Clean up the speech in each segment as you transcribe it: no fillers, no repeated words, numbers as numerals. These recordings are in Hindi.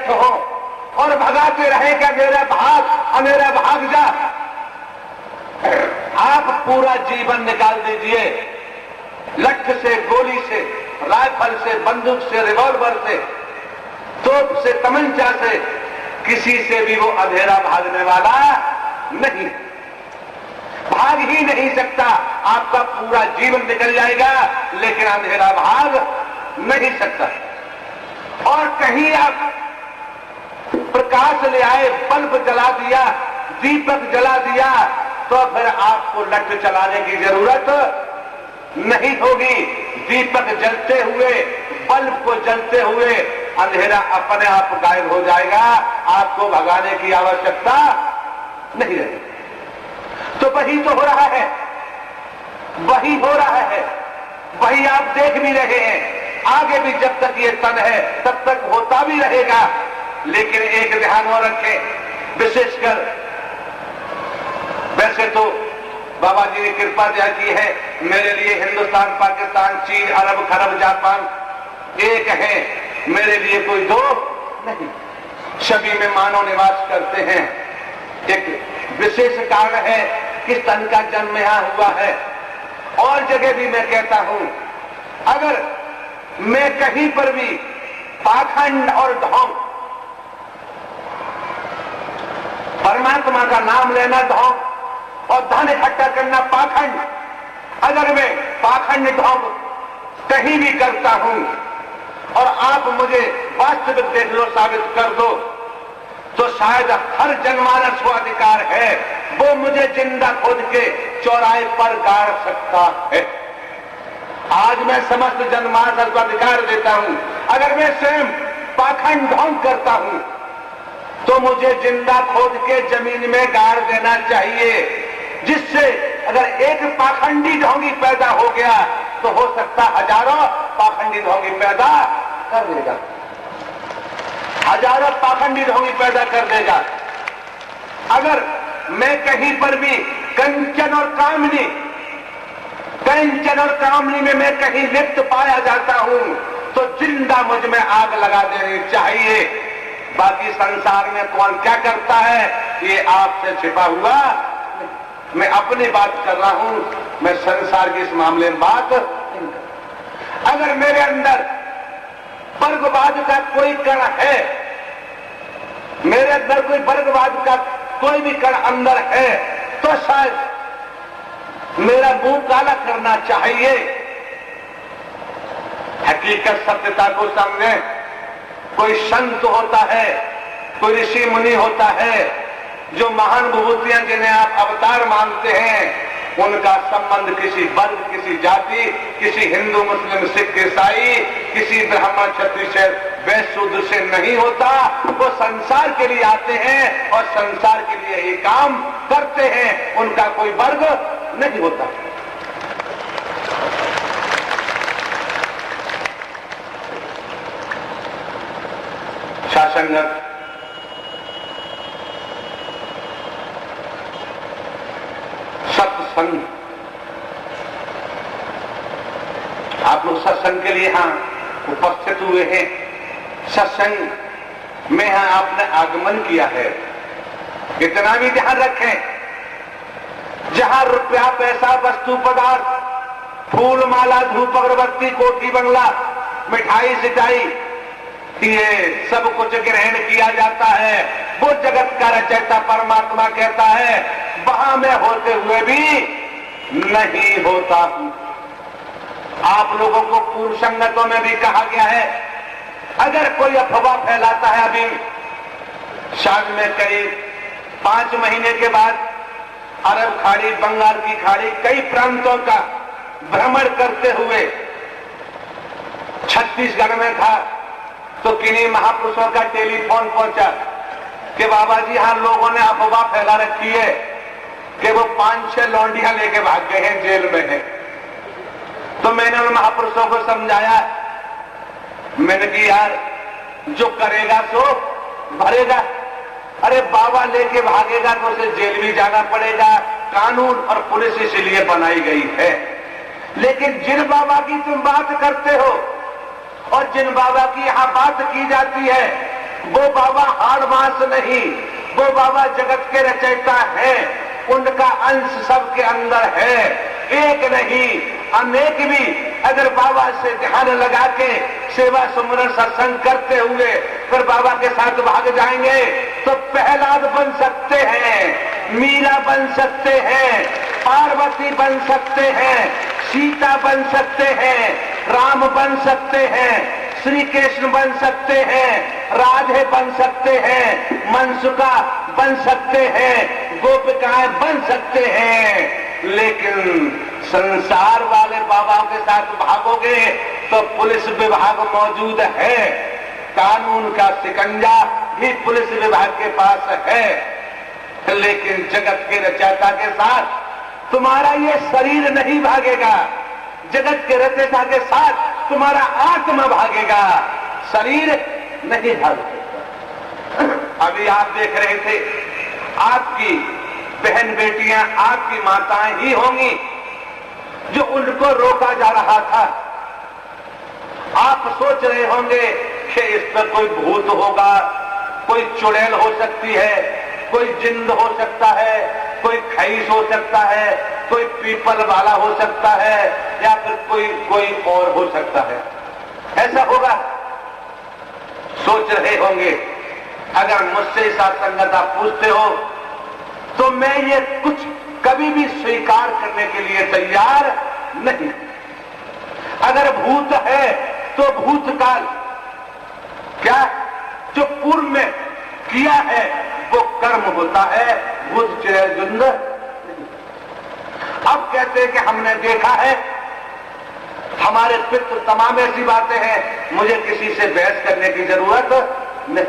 व्यस्त हो और भगाते रहे कि मेरा भाग जा। आप पूरा जीवन निकाल दीजिए, लठ से, गोली से, राइफल से, बंदूक से, रिवॉल्वर से, तोप से, तमंचा से, किसी से भी वो अंधेरा भागने वाला नहीं, भाग ही नहीं सकता। आपका पूरा जीवन निकल जाएगा लेकिन अंधेरा भाग नहीं सकता। और कहीं आप प्रकाश ले आए, बल्ब जला दिया, दीपक जला दिया, तो फिर आपको लठ चलाने की जरूरत नहीं होगी। दीपक जलते हुए, बल्ब को जलते हुए अंधेरा अपने आप गायब हो जाएगा, आपको भगाने की आवश्यकता नहीं रहेगी। तो वही तो हो रहा है, वही हो रहा है, वही आप देख भी रहे हैं। आगे भी जब तक ये तन है तब तक होता भी रहेगा। लेकिन एक ध्यान और रखें, विशेषकर वैसे तो बाबा जी ने कृपा दया की है, मेरे लिए हिंदुस्तान, पाकिस्तान, चीन, अरब, खरब, जापान एक है, मेरे लिए कोई दो नहीं। सभी में मानव निवास करते हैं। एक विशेष कारण है कि तन का जन्म यहां हुआ है। और जगह भी मैं कहता हूं, अगर मैं कहीं पर भी पाखंड और ढोंग, परमात्मा का नाम लेना ढोंग और धन इकट्ठा करना पाखंड, अगर मैं पाखंड ढोंग कहीं भी करता हूं और आप मुझे वास्तविक देख लो, साबित कर दो, तो शायद हर जनमानस को अधिकार है वो मुझे जिंदा खोद के चौराहे पर गाड़ सकता है। आज मैं समस्त जनमानस को अधिकार देता हूं, अगर मैं स्वयं पाखंड ढोंग करता हूं तो मुझे जिंदा खोद के जमीन में गाड़ देना चाहिए, जिससे अगर एक पाखंडी ढोंगी पैदा हो गया तो हो सकता हजारों पाखंडी ढोंगी पैदा कर देगा, हजारों पाखंडी ढोंगी पैदा कर देगा। अगर मैं कहीं पर भी कंचन और कामनी में मैं कहीं लिप्त पाया जाता हूं तो जिंदा मुझ में आग लगा देनी चाहिए। बाकी संसार में कौन क्या करता है ये आपसे छिपा हुआ, मैं अपनी बात कर रहा हूं, मैं संसार की इस मामले में बात नहीं कर। अगर मेरे अंदर वर्गवाद का कोई कण है, मेरे अंदर कोई वर्गवाद का कोई भी कण अंदर है, तो शायद मेरा मुंह काला करना चाहिए। हकीकत सत्यता को समझे। कोई संत होता है, कोई ऋषि मुनि होता है, जो महान विभूतियां जिन्हें आप अवतार मानते हैं, उनका संबंध किसी वर्ग, किसी जाति, किसी हिंदू, मुस्लिम, सिख, ईसाई, किसी ब्राह्मण, क्षत्रिय, वैश्य, शूद्र से नहीं होता। वो संसार के लिए आते हैं और संसार के लिए ही काम करते हैं, उनका कोई वर्ग नहीं होता। शासंगत सत्संग, आप लोग सत्संग के लिए यहां उपस्थित हुए हैं, सत्संग में यहां आपने आगमन किया है। इतना भी ध्यान रखें, जहां रुपया, पैसा, वस्तु, पदार्थ, फूल माला, धूप अगरबत्ती, कोठी बंगला, मिठाई सिटाई, ये सब कुछ ग्रहण किया जाता है, वो जगत का रचयिता परमात्मा कहता है वहां मैं होते हुए भी नहीं होता हूं। आप लोगों को पूर्व संगतों में भी कहा गया है, अगर कोई अफवाह फैलाता है, अभी शायद में करीब 5 महीने के बाद अरब खाड़ी, बंगाल की खाड़ी, कई प्रांतों का भ्रमण करते हुए छत्तीसगढ़ में था, तो किन्हीं महापुरुषों का टेलीफोन पहुंचा कि बाबा जी यहां लोगों ने अफवाह फैला रखी है कि वो 5-6 लौंडियां लेके भाग गए हैं, जेल में है। तो मैंने उन महापुरुषों को समझाया, मैंने कि यार जो करेगा सो भरेगा। अरे बाबा लेके भागेगा तो उसे जेल भी जाना पड़ेगा, कानून और पुलिस इसीलिए बनाई गई है। लेकिन जिन बाबा की तुम बात करते हो और जिन बाबा की यहां बात की जाती है, वो बाबा हाड़मास नहीं, वो बाबा जगत के रचयिता हैं, उनका अंश सबके अंदर है, एक नहीं अनेक भी अगर बाबा से ध्यान लगा के सेवा सुमरन सत्संग करते हुए फिर बाबा के साथ भाग जाएंगे तो प्रहलाद बन सकते हैं, मीरा बन सकते हैं, पार्वती बन सकते हैं, सीता बन सकते हैं, राम बन सकते हैं, श्री कृष्ण बन सकते हैं, राधे बन सकते हैं, मनसुखा बन सकते हैं, गोपिकाएं बन सकते हैं। लेकिन संसार वाले बाबाओं के साथ भागोगे तो पुलिस विभाग मौजूद है, कानून का शिकंजा भी पुलिस विभाग के पास है। लेकिन जगत के रचयिता के साथ तुम्हारा ये शरीर नहीं भागेगा, जगत के रचयिता के साथ तुम्हारा आत्मा भागेगा, शरीर नहीं भागेगा। अभी आप देख रहे थे, आपकी बहन बेटियां, आपकी माताएं ही होंगी जो उनको रोका जा रहा था। आप सोच रहे होंगे कि इस पर कोई भूत होगा, कोई चुड़ैल हो सकती है, कोई जिंद हो सकता है, कोई खईस हो सकता है, कोई पीपल वाला हो सकता है, या फिर कोई और हो सकता है। ऐसा होगा सोच रहे होंगे। अगर मुझसे सत्संगत आप पूछते हो तो मैं ये कुछ कभी भी स्वीकार करने के लिए तैयार नहीं। अगर भूत है तो भूतकाल, क्या जो पूर्व में किया है वो कर्म होता है, भूत चुड़ैल जिंद। अब कहते हैं कि हमने देखा है, हमारे पितृ तमाम ऐसी बातें हैं, मुझे किसी से बहस करने की जरूरत नहीं,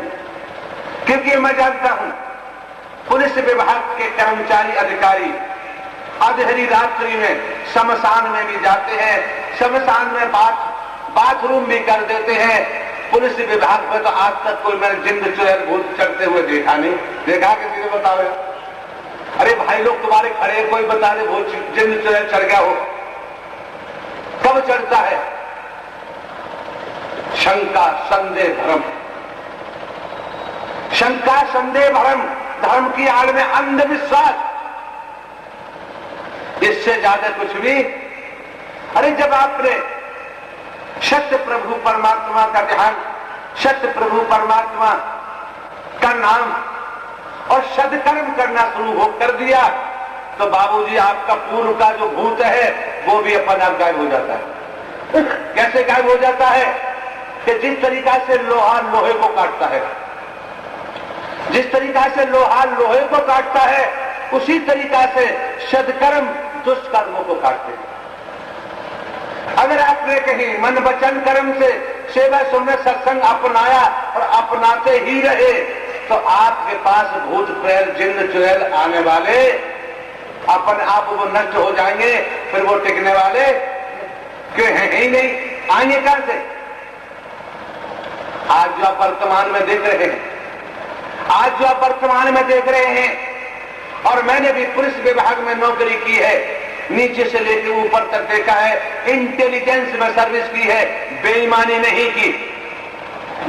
क्योंकि मैं जानता हूं पुलिस विभाग के कर्मचारी अधिकारी अधेरी रात्रि में शमशान में भी जाते हैं, शमशान में बाथरूम भी कर देते हैं। पुलिस विभाग में तो आज तक कोई मैंने जिंद चुड़ैल भूत चढ़ते हुए देखा नहीं। देखा किसी ने? बताओ। अरे भाई लोग तुम्हारे खड़े, कोई बता दे भूत जिंद चुड़ैल चढ़ गया हो। कब चढ़ता है? शंका संदेह भ्रम, शंका संदेह भ्रम, धर्म की आड़ में अंधविश्वास, इससे ज्यादा कुछ भी। अरे जब आपने सत्य प्रभु परमात्मा का ध्यान, सत्य प्रभु परमात्मा का नाम और सदकर्म करना शुरू कर दिया तो बाबूजी आपका पूर्व का जो भूत है वो भी अपना आप गायब हो जाता है। कैसे गायब हो जाता है? कि जिस तरीका से लोहा लोहे को काटता है, जिस तरीका से लोहा लोहे को काटता है, उसी तरीका से सदकर्म दुष्कर्मों को काटते हैं। अगर आपने कहीं मन वचन कर्म से सेवा सुमरन सत्संग अपनाया और अपनाते ही रहे तो आपके पास भूत प्रेत जिन्न चुड़ैल आने वाले अपने आप वो नष्ट हो जाएंगे, फिर वो टिकने वाले क्यों हैं ही नहीं, आएंगे कहां से? आज जो आप वर्तमान में देख रहे हैं, आज जो आप वर्तमान में देख रहे हैं, और मैंने भी पुलिस विभाग में नौकरी की है, नीचे से लेकर ऊपर तक देखा है, इंटेलिजेंस में सर्विस की है, बेईमानी नहीं की,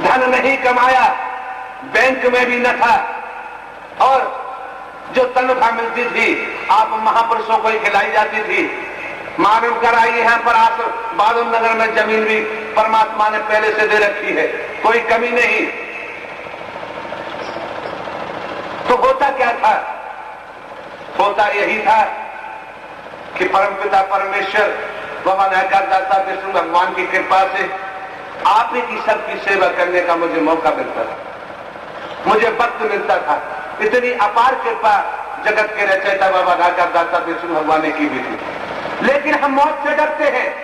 धन नहीं कमाया, बैंक में भी न था, और जो तनख्वाह मिलती थी आप महापुरुषों को ही खिलाई जाती थी। मालूम कराई यहां पर बादल नगर में जमीन भी परमात्मा ने पहले से दे रखी है, कोई कमी नहीं। तो होता क्या था? होता यही था कि परमपिता परमेश्वर बाबा नायकदाता विष्णु भगवान की कृपा से आप ही की सबकी सेवा करने का मुझे मौका मिलता था, मुझे वक्त मिलता था। इतनी अपार कृपा जगत के रचयिता बाबा नायकदाता विष्णु भगवान ने की भी थी। लेकिन हम मौत से डरते हैं,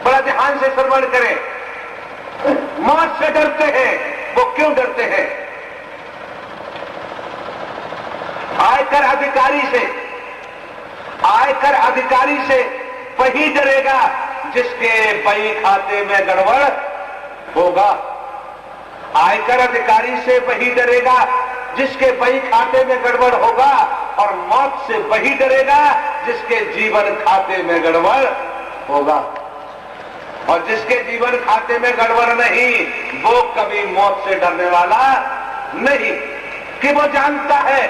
बड़ा ध्यान से श्रवण करें, मौत से डरते हैं। वो क्यों डरते हैं? आयकर अधिकारी से वही डरेगा जिसके बही खाते में गड़बड़ होगा। आयकर अधिकारी से वही डरेगा जिसके बही खाते में गड़बड़ होगा, और मौत से वही डरेगा जिसके जीवन खाते में गड़बड़ होगा। और जिसके जीवन खाते में गड़बड़ नहीं, वो कभी मौत से डरने वाला नहीं, कि वो जानता है,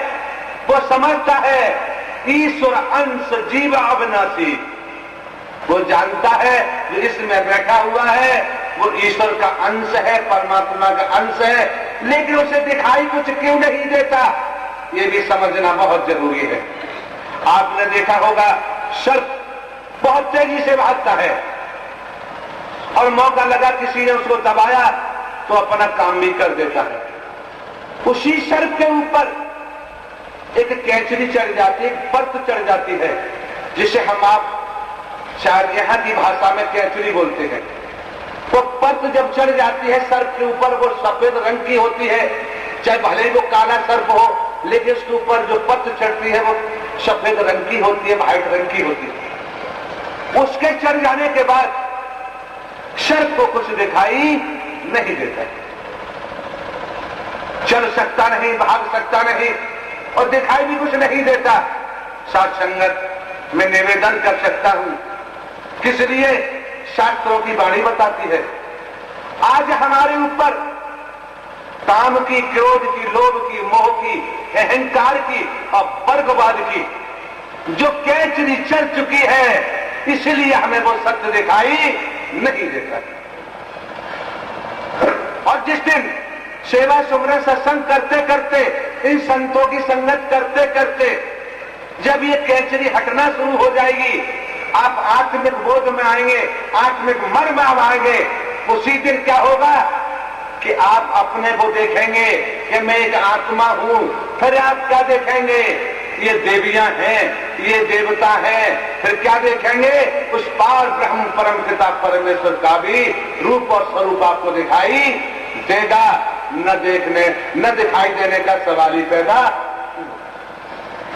वो समझता है ईश्वर अंश जीव अविनाशी। वो जानता है जो इसमें बैठा हुआ है वो ईश्वर का अंश है, परमात्मा का अंश है, लेकिन उसे दिखाई कुछ क्यों नहीं देता, ये भी समझना बहुत जरूरी है। आपने देखा होगा सर्प बहुत तेजी से भागता है और मौका लगा किसी ने उसको दबाया तो अपना काम भी कर देता है। उसी सर्प के ऊपर एक कैचरी चढ़ जाती है, एक परत चढ़ जाती है, जिसे हम आप शायद यहां की भाषा में कैचरी बोलते हैं। वो परत जब चढ़ जाती है सर्प के ऊपर, वो सफेद रंग की होती है, चाहे भले ही वो काला सर्प हो, लेकिन उसके ऊपर जो परत चढ़ती है वो सफेद रंग की होती है, व्हाइट रंग की होती है। उसके चढ़ जाने के बाद सर्प को कुछ दिखाई नहीं देता, चल सकता नहीं, भाग सकता नहीं और दिखाई भी कुछ नहीं देता। साथ संगत में निवेदन कर सकता हूं, किस लिए? शास्त्रों की वाणी बताती है आज हमारे ऊपर काम की, क्रोध की, लोभ की, मोह की, अहंकार की और वर्गवाद की जो कैचरी चढ़ चुकी है, इसलिए हमें वो सत्य दिखाई नहीं देता। और जिस दिन सेवा सुमरन सत्संग करते करते, इन संतों की संगत करते करते जब ये कैचरी हटना शुरू हो जाएगी, आप आत्मिक बोध में आएंगे, आत्मिक मर्म में आएंगे, उसी दिन क्या होगा कि आप अपने को देखेंगे कि मैं एक आत्मा हूं। फिर आप क्या देखेंगे? ये देवियां हैं, ये देवता हैं। फिर क्या देखेंगे? उस पार ब्रह्म परम पिता परमेश्वर का भी रूप और स्वरूप आपको दिखाई देगा। न देखने, न दिखाई देने का सवाल ही पैदा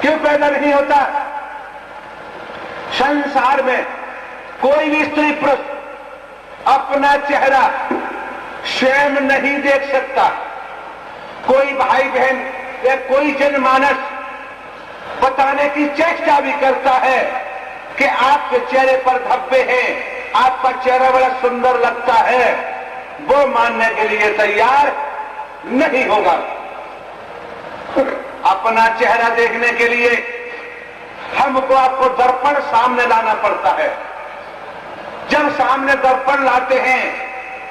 क्यों पैदा नहीं होता? संसार में कोई भी स्त्री पुरुष अपना चेहरा स्वयं नहीं देख सकता। कोई भाई बहन या कोई जनमानस बताने की चेष्टा भी करता है कि आपके चेहरे पर धब्बे हैं, आपका चेहरा बड़ा सुंदर लगता है, वो मानने के लिए तैयार नहीं होगा। अपना चेहरा देखने के लिए हमको आपको दर्पण सामने लाना पड़ता है। जब सामने दर्पण लाते हैं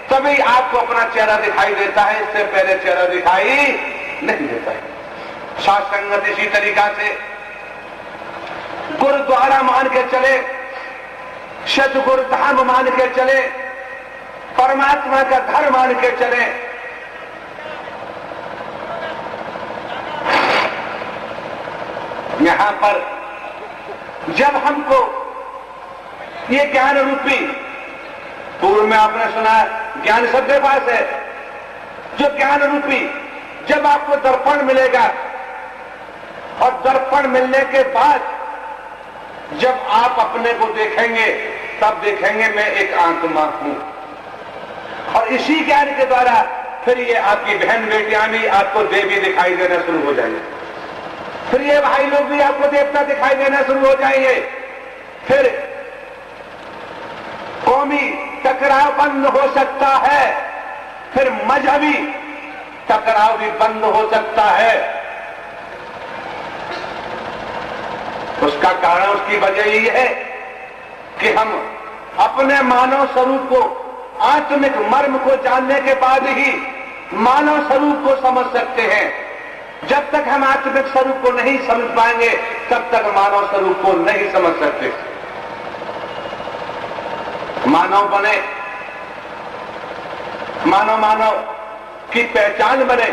तभी आपको अपना चेहरा दिखाई देता है, इससे पहले चेहरा दिखाई नहीं देता है। साथ संगत इसी तरीका से गुरुद्वारा मान के चले, सतगुरु धाम मान के चले, परमात्मा का घर मान के चले, यहां पर जब हमको ये ज्ञान रूपी, पूर्व में आपने सुना ज्ञान सबके पास है, जो ज्ञान रूपी जब आपको दर्पण मिलेगा और दर्पण मिलने के बाद जब आप अपने को देखेंगे तब देखेंगे मैं एक आत्मा हूं। और इसी ज्ञान के द्वारा फिर ये आपकी बहन बेटियां भी आपको देवी दिखाई देना शुरू हो जाएंगे, फिर ये भाई लोग भी आपको देवता दिखाई देना शुरू हो जाएंगे, फिर कौमी टकराव बंद हो सकता है, फिर मजहबी टकराव भी बंद हो सकता है। उसका कारण, उसकी वजह यही है कि हम अपने मानव स्वरूप को, आत्मिक मर्म को जानने के बाद ही मानव स्वरूप को समझ सकते हैं। जब तक हम आत्मिक स्वरूप को नहीं समझ पाएंगे तब तक मानव स्वरूप को नहीं समझ सकते। मानव बने, मानव मानव की पहचान बने,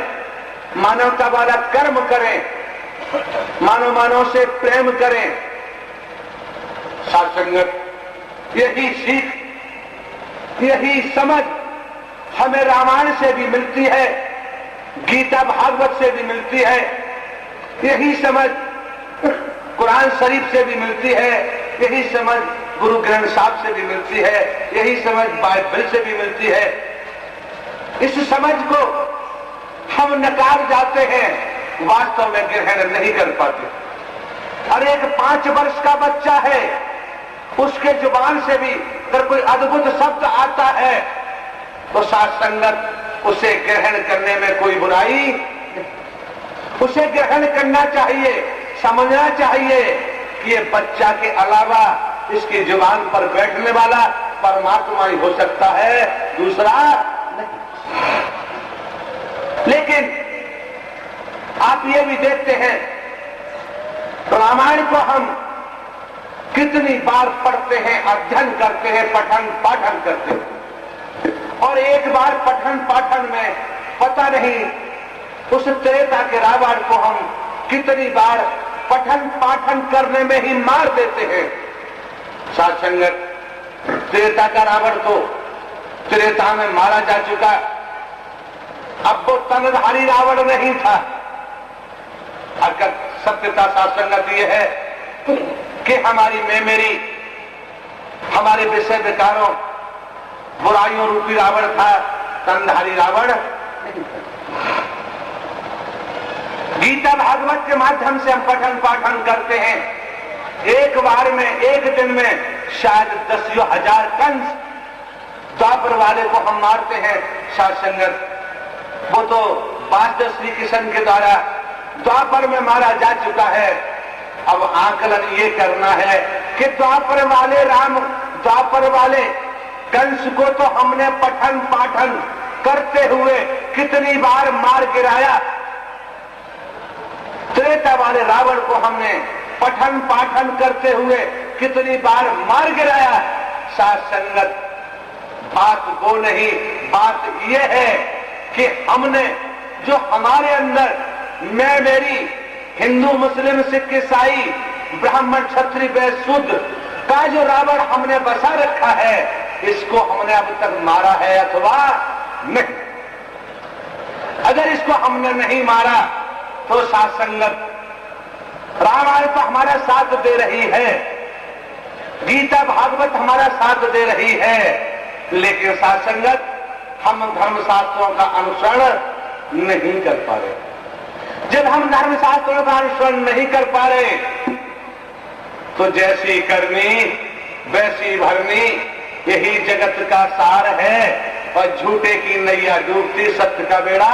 मानवता वाला कर्म करें, मानव मानव से प्रेम करें। साथ संगत यही सीख, यही समझ हमें रामायण से भी मिलती है, गीता भागवत से भी मिलती है, यही समझ कुरान शरीफ से भी मिलती है, यही समझ गुरु ग्रंथ साहब से भी मिलती है, यही समझ बाइबल से भी मिलती है। इस समझ को हम नकार जाते हैं, वास्तव में ग्रहण नहीं कर पाते। और एक 5 वर्ष का बच्चा है, उसके जुबान से भी अगर कोई अद्भुत शब्द आता है तो साथ संगत उसे ग्रहण करने में कोई बुराई नहीं। उसे ग्रहण करना चाहिए, समझना चाहिए कि ये बच्चा के अलावा इसकी जुबान पर बैठने वाला परमात्मा ही हो सकता है, दूसरा नहीं। लेकिन आप ये भी देखते हैं, रामायण को हम कितनी बार पढ़ते हैं, अध्ययन करते हैं, पठन पाठन करते हैं, और एक बार पठन पाठन में पता नहीं उस त्रेता के रावण को हम कितनी बार पठन पाठन करने में ही मार देते हैं। साथ संगत त्रेता का रावण तो त्रेता में मारा जा चुका, अब वो तनधारी रावण नहीं था। अगर सत्यता साथ संगत ये है कि हमारी मेरी हमारे विषय विकारों बुराइयों रूपी रावण था, तनधारी रावण नहीं था। गीता भागवत के माध्यम से हम पठन पाठन करते हैं, एक बार में एक दिन में शायद 10,000 कंस द्वापर वाले को हम मारते हैं। साथ संगत वो तो वासुदेव श्री कृष्ण के द्वारा द्वापर में मारा जा चुका है। अब आकलन ये करना है कि द्वापर वाले कंस को तो हमने पठन पाठन करते हुए कितनी बार मार गिराया, त्रेता वाले रावण को हमने पठन पाठन करते हुए कितनी बार मार गिराया। साथ संगत बात वो नहीं, बात ये है कि हमने जो हमारे अंदर मेरी हिंदू मुस्लिम सिख ईसाई ब्राह्मण क्षत्रिय वैश्य शूद्र का जो रावण हमने बसा रखा है, इसको हमने अब तक मारा है अथवा नहीं। अगर इसको हमने नहीं मारा तो साथ संगत रामायण तो हमारा साथ दे रही है, गीता भागवत हमारा साथ दे रही है, लेकिन साथ संगत हम धर्मशास्त्रों का अनुसरण नहीं कर पा रहे। जब हम धर्मशास्त्रों का अनुसरण नहीं कर पा रहे तो जैसी करनी वैसी भरनी, यही जगत का सार है, और झूठे की नैया डूबती सत्य का बेड़ा।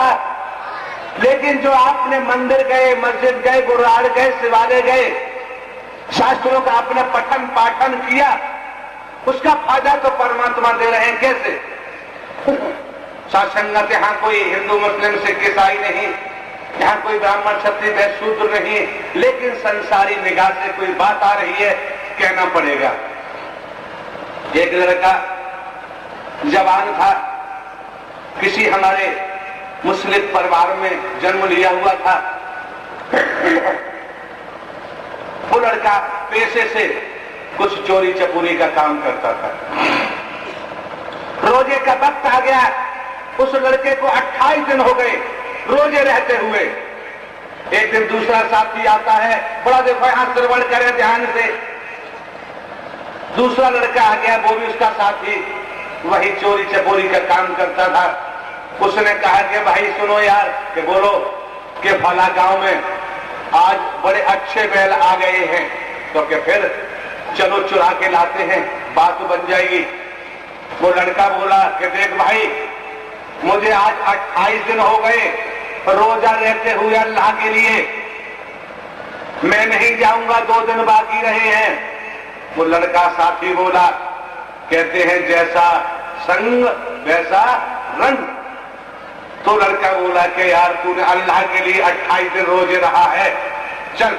लेकिन जो आपने मंदिर गए, मस्जिद गए, गुरुद्वारे गए, शिवालय गए, शास्त्रों का आपने पठन पाठन किया, उसका फायदा तो परमात्मा दे रहे हैं। कैसे? साथ संगत यहां कोई हिंदू मुस्लिम सिख ईसाई नहीं, यहां कोई ब्राह्मण क्षत्रिय वैश्य शूद्र नहीं, लेकिन संसारी निगाह से कोई बात आ रही है, कहना पड़ेगा। एक लड़का जवान था, किसी हमारे मुस्लिम परिवार में जन्म लिया हुआ था। वो लड़का पेशे से कुछ चोरी चपोरी का काम करता था। रोजे का वक्त आ गया, उस लड़के को 28 दिन हो गए रोजे रहते हुए। एक दिन दूसरा साथी आता है, बड़ा देखो यहां श्रवण करे ध्यान से। दूसरा लड़का आ गया, वो भी उसका साथी, वही चोरी चपोरी का काम करता था। उसने कहा कि भाई सुनो यार, कि बोलो, कि फला गांव में आज बड़े अच्छे बैल आ गए हैं, तो कि फिर चलो चुरा के लाते हैं, बात बन जाएगी। वो लड़का बोला कि देख भाई, मुझे आज 28 दिन हो गए रोजा रहते हुए अल्लाह के लिए, मैं नहीं जाऊंगा, 2 दिन बाकी रहे हैं। वो लड़का साथी बोला, कहते हैं जैसा संग वैसा रंग। तो लड़का बोला कि यार तूने अल्लाह के लिए 28 दिन रोजे रहा है, चल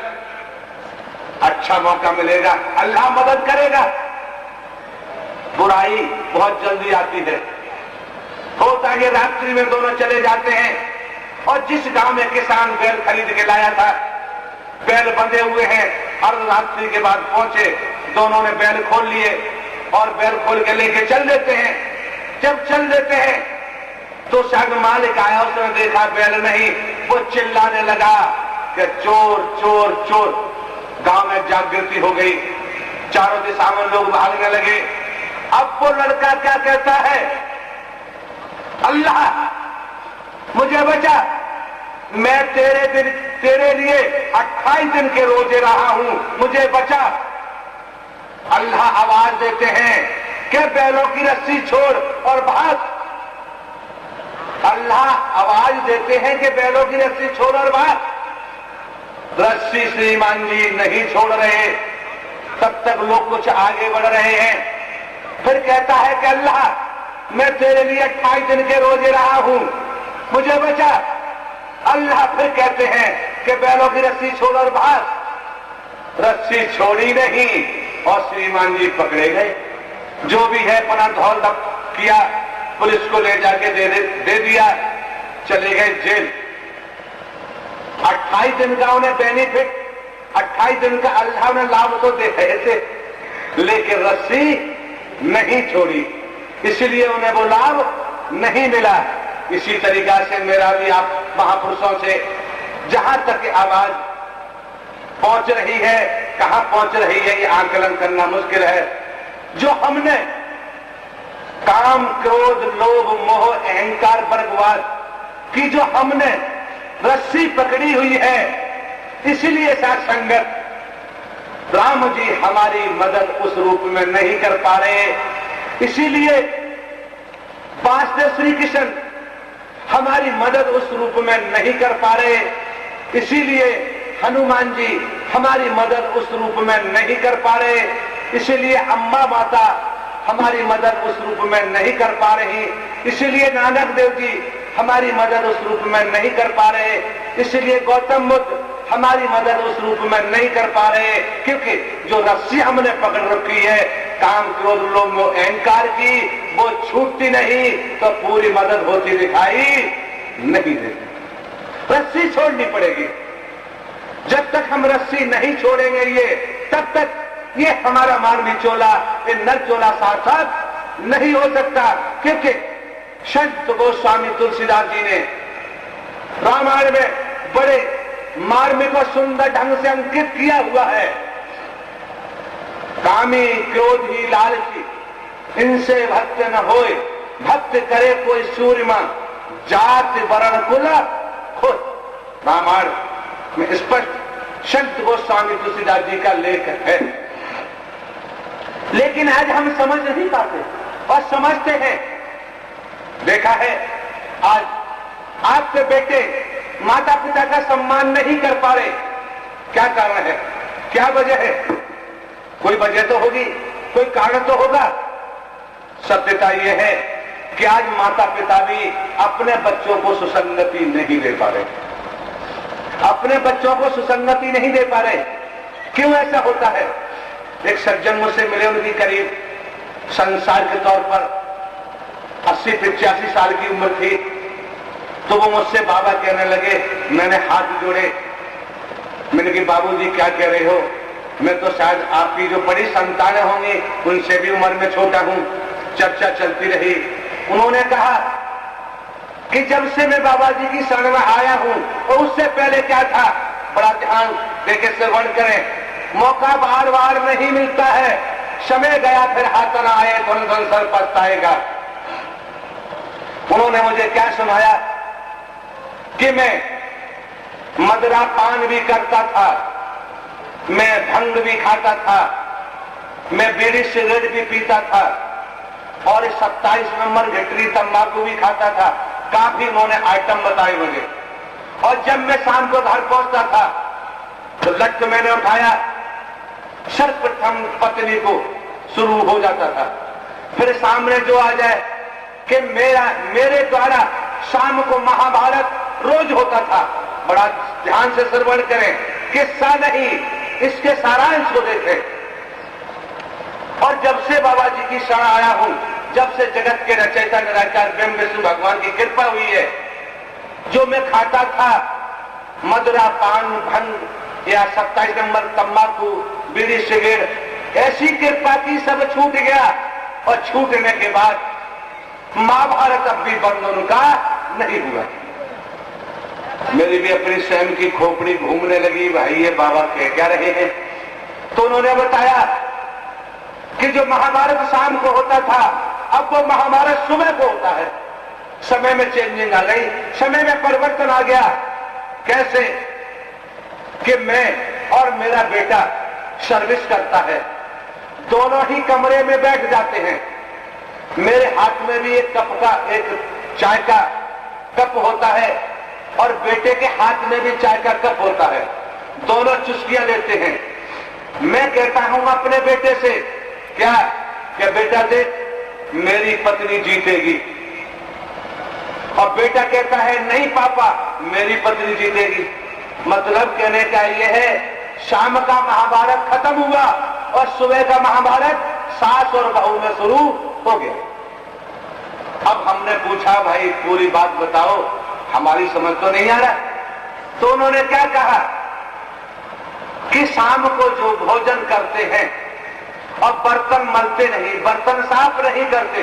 अच्छा मौका मिलेगा, अल्लाह मदद करेगा। बुराई बहुत जल्दी आती है। होता है रात्रि में दोनों चले जाते हैं, और जिस गांव में किसान बैल खरीद के लाया था, बैल बंधे हुए हैं, अर्धरात्रि के बाद पहुंचे, दोनों ने बैल खोल लिए और बैल खोल के लेके चल देते हैं। जब चल देते हैं तो शायद मालिक आया, उसने देखा बैल नहीं, वो चिल्लाने लगा कि चोर चोर चोर। गांव में जागृति हो गई, चारों दिशा में लोग भागने लगे। अब वो लड़का क्या कहता है, अल्लाह मुझे बचा, मैं तेरे लिए 28 दिन के रोजे रहा हूं, मुझे बचा। अल्लाह आवाज देते हैं कि बैलों की रस्सी छोड़ और भाग। अल्लाह आवाज देते हैं कि बैलों की रस्सी छोड़ और भाग। रस्सी श्रीमान जी नहीं छोड़ रहे, तब तक लोग कुछ आगे बढ़ रहे हैं। फिर कहता है कि अल्लाह मैं तेरे लिए 28 दिन के रोजे रहा हूं, मुझे बचा। अल्लाह फिर कहते हैं कि बैलों की रस्सी छोड़ और भाग। रस्सी छोड़ी नहीं और श्रीमान जी पकड़े गए। जो भी है अपना धौल किया, पुलिस को ले जाके दे दिया, चले गए जेल। 28 दिन का उन्हें बेनिफिट, 28 दिन का अल्लाह ने लाभ तो दे रहे थे, लेकिन रस्सी नहीं छोड़ी, इसलिए उन्हें वो लाभ नहीं मिला। इसी तरीका से मेरा भी आप महापुरुषों से जहां तक आवाज पहुंच रही है, कहां पहुंच रही है, ये आकलन करना मुश्किल है। जो हमने काम, क्रोध, लोभ, मोह, अहंकार, वर्गवाद की जो हमने रस्सी पकड़ी हुई है, इसलिए साथ संगत राम जी हमारी मदद उस रूप में नहीं कर पा रहे। इसीलिए वासुदेव श्री कृष्ण हमारी मदद उस रूप में नहीं कर पा रहे। इसीलिए हनुमान जी हमारी मदद उस रूप में नहीं कर पा रहे। इसीलिए अम्मा माता हमारी मदद उस रूप में नहीं कर पा रही। इसीलिए नानक देव जी हमारी मदद उस रूप में नहीं कर पा रहे। इसलिए गौतम बुद्ध हमारी मदद उस रूप में नहीं कर पा रहे, क्योंकि जो रस्सी हमने पकड़ रखी है काम, क्रोध, लोभ, मोह, अहंकार की, वो छूटती नहीं तो पूरी मदद होती दिखाई नहीं देती। रस्सी छोड़नी पड़ेगी। जब तक हम रस्सी नहीं छोड़ेंगे ये, तब तक ये हमारा मानवी चोला, ये नर चोला सार्थक नहीं हो सकता। क्योंकि संत गोस्वामी तुलसीदास जी ने रामायण में बड़े मार्मिक और सुंदर ढंग से अंकित किया हुआ है। कामी, क्रोधी, लालची, इनसे भक्त न होए, भक्त करे कोई सूर्यमा, जाति वर्ण कुल खुद। रामायण में स्पष्ट संत गोस्वामी तुलसीदास जी का लेख है। लेकिन आज हम समझ नहीं पाते और समझते हैं। देखा है आज आपके बेटे माता पिता का सम्मान नहीं कर पा रहे, क्या कारण है, क्या वजह है? कोई वजह तो होगी, कोई कारण तो होगा। सत्यता यह है कि आज माता पिता भी अपने बच्चों को सुसंगति नहीं दे पा रहे, अपने बच्चों को सुसंगति नहीं दे पा रहे। क्यों ऐसा होता है? एक सज्जन मुझसे मिले, उनकी करीब संसार के तौर पर 80-85 साल की उम्र थी। तो वो मुझसे बाबा कहने लगे। मैंने हाथ जोड़े, मैंने कहा बाबूजी क्या कह रहे हो? मैं तो शायद आपकी जो बड़ी संतानें होंगी उनसे भी उम्र में छोटा हूं। चर्चा चलती रही। उन्होंने कहा कि जब से मैं बाबा जी की शरण में आया हूं और उससे पहले क्या था, बड़ा ध्यान देके श्रवण करें। मौका बार बार नहीं मिलता है, समय गया फिर हाथ न आए तो सर पछताएगा। उन्होंने मुझे क्या सुनाया कि मैं मदरा पान भी करता था, मैं भंग भी खाता था, मैं बीड़ी सिगरेट भी पीता था और 27 नंबर घिटरी तंबाकू भी खाता था। काफी उन्होंने आइटम बताए मुझे। और जब मैं शाम को घर पहुंचता था तो लट मैंने उठाया, सर्वप्रथम पत्नी को शुरू हो जाता था। फिर सामने जो आ जाए कि मेरे द्वारा शाम को महाभारत रोज होता था। बड़ा ध्यान से श्रवण करें, किस्सा नहीं, इसके सारांश को देखें। और जब से बाबा जी की शरण आया हूं, जब से जगत के रचयिता निराकार ब्रह्म विष्णु भगवान की कृपा हुई है, जो मैं खाता था मदरा, पान, भंग या 27 नंबर तंबाकू, बीड़ी, सिगरेट, ऐसी कृपा की सब छूट गया। और छूटने के बाद महाभारत अब भी बंद उनका नहीं हुआ। मेरी भी अपनी स्वयं की खोपड़ी घूमने लगी, भाई ये बाबा कह क्या रहे हैं? तो उन्होंने बताया कि जो महाभारत शाम को होता था, अब वो महाभारत सुबह को होता है। समय में चेंजिंग आ गई, समय में परिवर्तन आ गया। कैसे कि मैं और मेरा बेटा सर्विस करता है, दोनों ही कमरे में बैठ जाते हैं। मेरे हाथ में भी एक कप का, एक चाय का कप होता है और बेटे के हाथ में भी चाय का कप होता है, दोनों चुस्कियां लेते हैं। मैं कहता हूं अपने बेटे से, क्या बेटा देख मेरी पत्नी जीतेगी, और बेटा कहता है नहीं पापा मेरी पत्नी जीतेगी। मतलब कहने का यह है, शाम का महाभारत खत्म हुआ और सुबह का महाभारत सास और बहू में शुरू हो गया। अब हमने पूछा भाई पूरी बात बताओ, हमारी समझ तो नहीं आ रहा। तो उन्होंने क्या कहा कि शाम को जो भोजन करते हैं और बर्तन मलते नहीं, बर्तन साफ नहीं करते,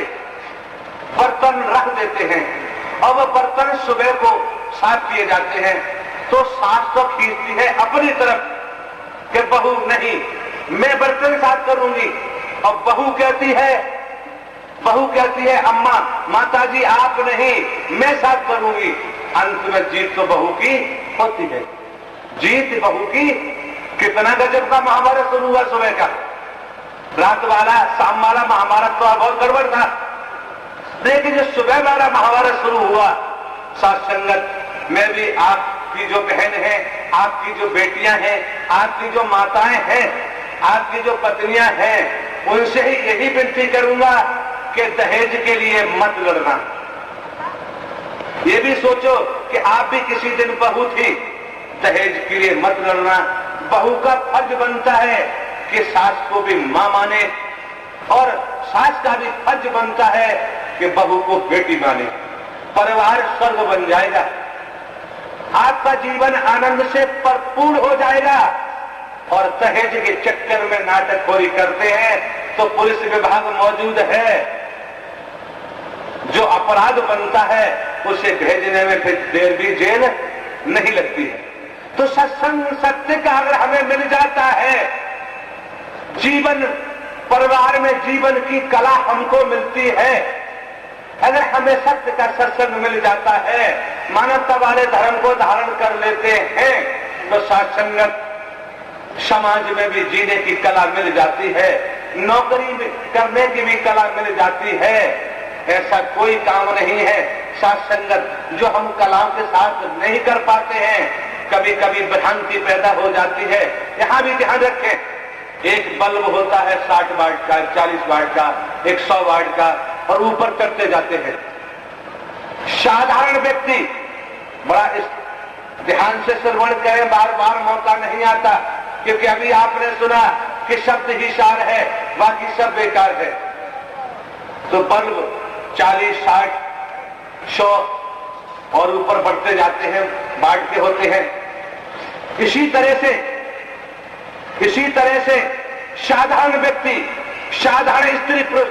बर्तन रख देते हैं और वह बर्तन सुबह को साफ किए जाते हैं, तो सास तो खींचती है अपनी तरफ कि बहू नहीं मैं बर्तन साफ करूंगी, और बहू कहती है अम्मा माताजी आप नहीं मैं साफ करूंगी। अंत में जीत तो बहू की होती है, जीत बहू की। कितना गजब का महाभारत शुरू हुआ सुबह का, रात वाला शाम वाला महाभारत तो बहुत गड़बड़ था, लेकिन जो सुबह वाला महाभारत शुरू हुआ, साथ संगत में भी आपकी जो बहन है, आपकी जो बेटियां हैं, आपकी जो माताएं हैं, आपकी जो पत्नियां हैं, उनसे ही यही विनती करूंगा कि दहेज के लिए मत लड़ना। ये भी सोचो कि आप भी किसी दिन बहू थी, दहेज के लिए मत लड़ना। बहू का फर्ज बनता है कि सास को भी मां माने, और सास का भी फर्ज बनता है कि बहू को बेटी माने। परिवार स्वर्ग बन जाएगा, आपका जीवन आनंद से भरपूर हो जाएगा। और दहेज के चक्कर में नाटकखोरी करते हैं तो पुलिस विभाग मौजूद है, जो अपराध बनता है उसे भेजने में फिर देर भी जेल नहीं लगती है। तो सत्संग सत्य का अगर हमें मिल जाता है, जीवन परिवार में जीवन की कला हमको मिलती है, अगर हमें सत्य का सत्संग मिल जाता है, मानवता वाले धर्म को धारण कर लेते हैं, तो सत्संगत समाज में भी जीने की कला मिल जाती है, नौकरी में करने की भी कला मिल जाती है। ऐसा कोई काम नहीं है सत्संगत जो हम कलाओं के साथ नहीं कर पाते हैं। कभी कभी भ्रांति पैदा हो जाती है। यहां भी ध्यान रखें, एक बल्ब होता है 60 वाट का, 40 वाट का, 100 वाट का, और ऊपर चढ़ते जाते हैं। साधारण व्यक्ति बड़ा इस ध्यान से श्रवण करें, बार बार मौका नहीं आता, क्योंकि अभी आपने सुना कि शब्द ही सार है, बाकी सब बेकार है। तो बल्ब 40, 60, 100 और ऊपर बढ़ते जाते हैं, वाट के होते हैं। इसी तरह से साधारण व्यक्ति, साधारण स्त्री पुरुष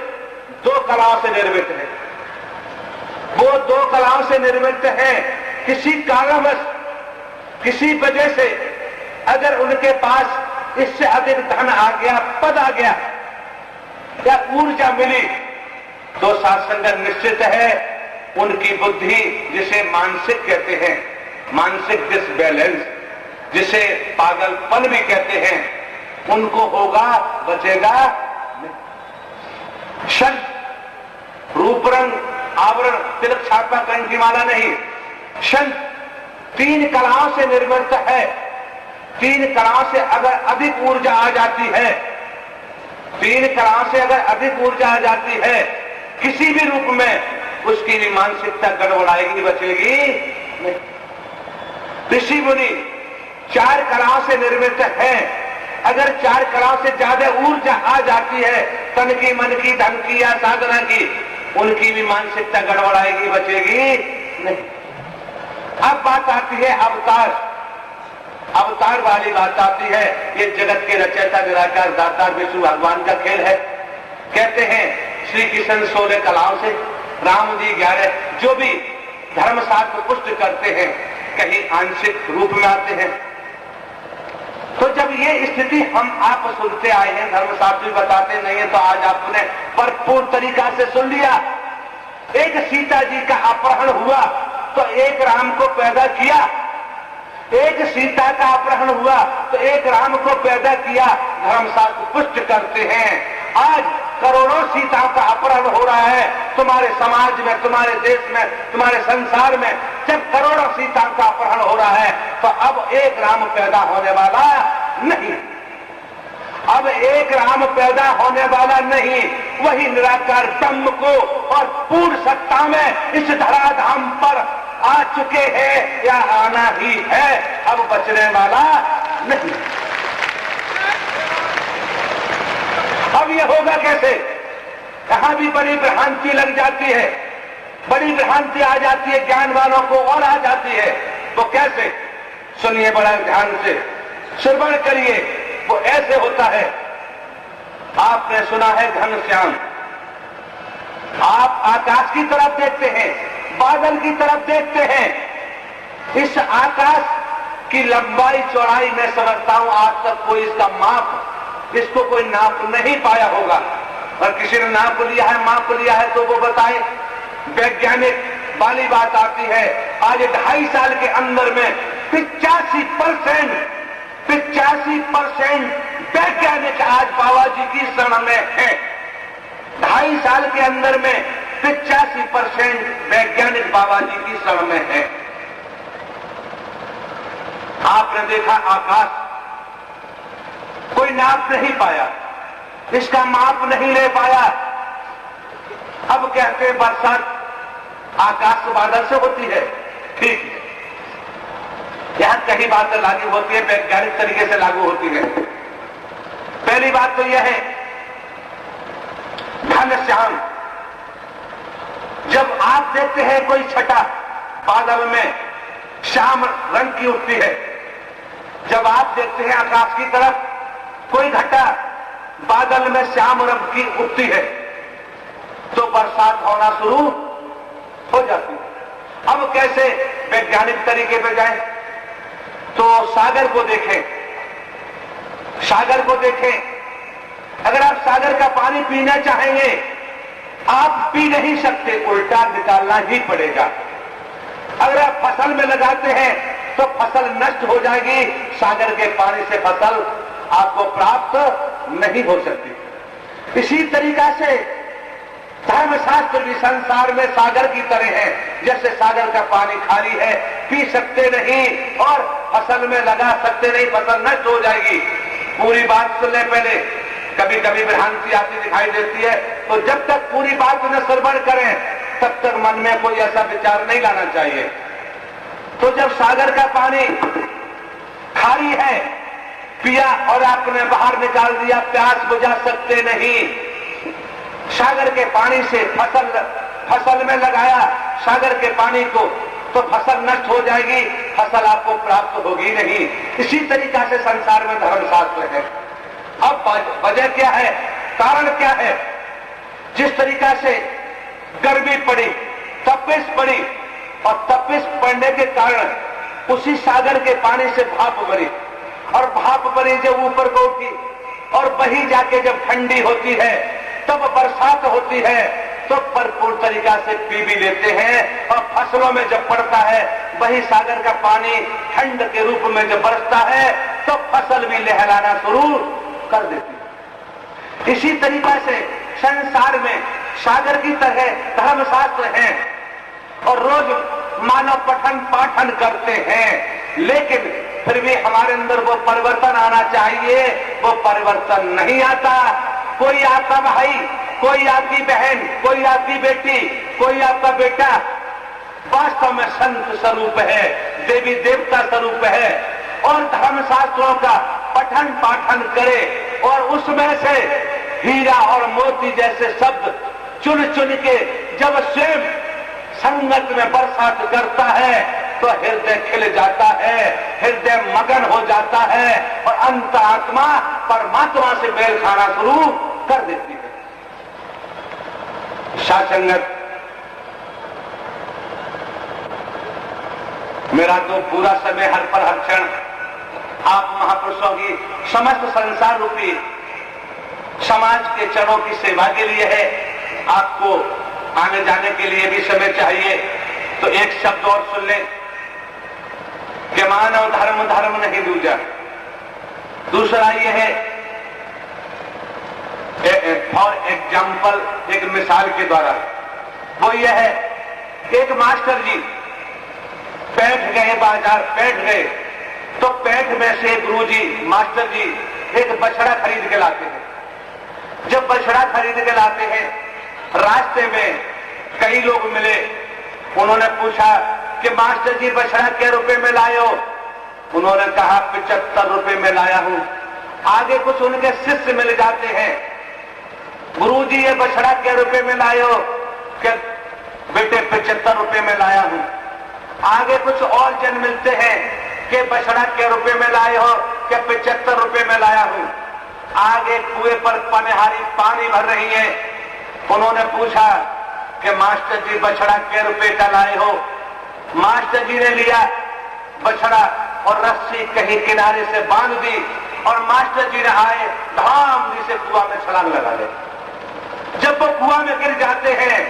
दो कलाओं से निर्मित है। वो दो कलाओं से निर्मित है। किसी कारणवश, किसी वजह से अगर उनके पास इससे अधिक धन आ गया, पद आ गया या ऊर्जा मिली, तो सत्संग निश्चित है उनकी बुद्धि, जिसे मानसिक कहते हैं, मानसिक डिसबैलेंस, जिसे पागलपन भी कहते हैं, उनको होगा, बचेगा। शन, रूप, रंग, आवरण, तिलक, छापा, कंठी माला नहीं, शन 3 कलाओं से निर्मित है। 3 कलाओं से अगर अधिक ऊर्जा आ जाती है, 3 कलाओं से अगर अधिक ऊर्जा आ जाती है, किसी भी रूप में, उसकी भी मानसिकता गड़बड़ाएगी, बचेगी नहीं। ऋषि मुनि 4 कलाओं से निर्मित है। अगर 4 कलाओं से ज्यादा ऊर्जा आ जाती है, तन की, मन की, धन की या साधना की, उनकी भी मानसिकता गड़बड़ाएगी, बचेगी नहीं। अब बात आती है अवतार वाली बात आती है। ये जगत के रचयिता, निराकार, दाता विष्णु भगवान का खेल है। कहते हैं श्री कृष्ण 16 कलाओं से, राम जी 11, जो भी धर्मशास्त्र पुष्ट करते हैं, कहीं आंशिक रूप में आते हैं। तो जब ये स्थिति हम आप सुनते आए हैं, धर्मशास्त्र बताते नहीं है, तो आज आपने भरपूर तरीका से सुन लिया। एक सीता जी का अपहरण हुआ तो एक राम को पैदा किया, एक सीता का अपहरण हुआ तो एक राम को पैदा किया। धर्मशास्त्र पुष्ट करते हैं। आज करोड़ों सीताओं का अपहरण हो रहा है तुम्हारे समाज में, तुम्हारे देश में, तुम्हारे संसार में, जब करोड़ों सीताओं का अपहरण हो रहा है तो अब एक राम पैदा होने वाला नहीं, अब एक राम पैदा होने वाला नहीं। वही निराकार ब्रह्म को और पूर्ण सत्ता में इस धराधाम पर आ चुके हैं या आना ही है, अब बचने वाला नहीं। अब यह होगा कैसे? यहां भी बड़ी भ्रांति लग जाती है, बड़ी भ्रांति आ जाती है, ज्ञान वालों को और आ जाती है। वो कैसे? सुनिए बड़ा ध्यान से, श्रवण करिए। वो ऐसे होता है, आपने सुना है घनश्याम, आप आकाश की तरफ देखते हैं, बादल की तरफ देखते हैं, इस आकाश की लंबाई चौड़ाई मैं समझता हूं आज तक कोई इसका माप, इसको कोई नाप नहीं पाया होगा। और किसी ने नाप लिया है, माप लिया है तो वो बताए। वैज्ञानिक वाली बात आती है, आज 2.5 साल के अंदर में 85% वैज्ञानिक आज बाबा जी की शरण में है। 2.5 साल के अंदर में 85% वैज्ञानिक बाबा जी की शरण में है। आपने देखा आकाश कोई नाप नहीं पाया, इसका माप नहीं ले पाया। अब कहते हैं बरसात आकाश बादल से होती है, ठीक है, यहां कई बातें लागू होती है, वैज्ञानिक तरीके से लागू होती है। पहली बात तो यह है, घनश्याम, जब आप देखते हैं कोई छटा बादल में श्याम रंग की उठती है, जब आप देखते हैं आकाश की तरफ कोई घटा बादल में श्याम रंग की उठती है, तो बरसात होना शुरू हो जाती है। अब कैसे वैज्ञानिक तरीके पे जाएं? तो सागर को देखें, सागर को देखें। अगर आप सागर का पानी पीना चाहेंगे, आप पी नहीं सकते, उल्टा निकालना ही पड़ेगा। अगर आप फसल में लगाते हैं तो फसल नष्ट हो जाएगी, सागर के पानी से फसल आपको प्राप्त नहीं हो सकती। इसी तरीका से धर्मशास्त्र भी संसार में सागर की तरह है। जैसे सागर का पानी खाली है, पी सकते नहीं और फसल में लगा सकते नहीं, फसल नष्ट हो जाएगी। पूरी बात सुनने पहले कभी कभी भ्रांति आती दिखाई देती है, तो जब तक पूरी बात उन्हें श्रवण करें तब तक मन में कोई ऐसा विचार नहीं लाना चाहिए। तो जब सागर का पानी खाली है, पिया और आपने बाहर निकाल दिया, प्यास बुझा सकते नहीं। सागर के पानी से फसल में लगाया सागर के पानी को, तो फसल नष्ट हो जाएगी, फसल आपको प्राप्त होगी नहीं। इसी तरीका से संसार में धर्मशास्त्र है। अब वजह क्या है, कारण क्या है? जिस तरीका से गर्मी पड़ी, तपिश पड़ी, और तपिश पड़ने के कारण उसी सागर के पानी से भाप भरी, और भाप भरी जब ऊपर को उठी और वही जाके जब ठंडी होती है तब बरसात होती है, तो भरपूर तरीका से पी भी लेते हैं। और फसलों में जब पड़ता है वही सागर का पानी ठंड के रूप में जब बरसता है तो फसल भी लहराना शुरू कर देती है। इसी तरीका से संसार में सागर की तरह धर्मशास्त्र हैं और रोज मानव पठन पाठन करते हैं, लेकिन फिर भी हमारे अंदर वो परिवर्तन आना चाहिए, वो परिवर्तन नहीं आता। कोई आपका भाई, कोई आपकी बहन, कोई आपकी बेटी, कोई आपका बेटा वास्तव में संत स्वरूप है, देवी देवता स्वरूप है, और धर्मशास्त्रों का पठन पाठन करे और उसमें से हीरा और मोती जैसे शब्द चुन चुन के जब स्वयं संगत में बरसात करता है तो हृदय खिल जाता है, हृदय मगन हो जाता है और अंतरात्मा परमात्मा से मेल खाना शुरू कर देती है। सासंगत, मेरा तो पूरा समय हर पर हर क्षण आप महापुरुषों की समस्त संसार रूपी समाज के चरणों की सेवा के लिए है। आपको आने जाने के लिए भी समय चाहिए, तो एक शब्द और सुन लें कि मानव धर्म धर्म नहीं दूजा। दूसरा ये है फॉर एग्जाम्पल, एक मिसाल के द्वारा। वो ये है, एक मास्टर जी बैठ गए, बाजार बैठ गए, तो पेट में से गुरुजी मास्टर जी एक बछड़ा खरीद के लाते हैं। जब बछड़ा खरीद के लाते हैं, रास्ते में कई लोग मिले, उन्होंने पूछा कि मास्टर जी बछड़ा क्या रुपए में लाए हो? उन्होंने कहा 75 रुपए में लाया हूं। आगे कुछ उनके शिष्य मिल जाते हैं, गुरुजी ये बछड़ा क्या रुपए में लाए हो? क्या बेटे 75 रुपए में लाया हूं। आगे कुछ और जन मिलते हैं कि बछड़ा क्या रुपए में लाए हो? क्या 75 रुपए में लाया हूं। आगे कुएं पर पनहारी पानी भर रही है, उन्होंने पूछा कि मास्टर जी बछड़ा क्या रुपए का लाए हो? मास्टर जी ने लिया बछड़ा और रस्सी कहीं किनारे से बांध दी और मास्टर जी ने आए धाम से कुआं में छलांग लगा दे। जब वो कुआं में गिर जाते हैं,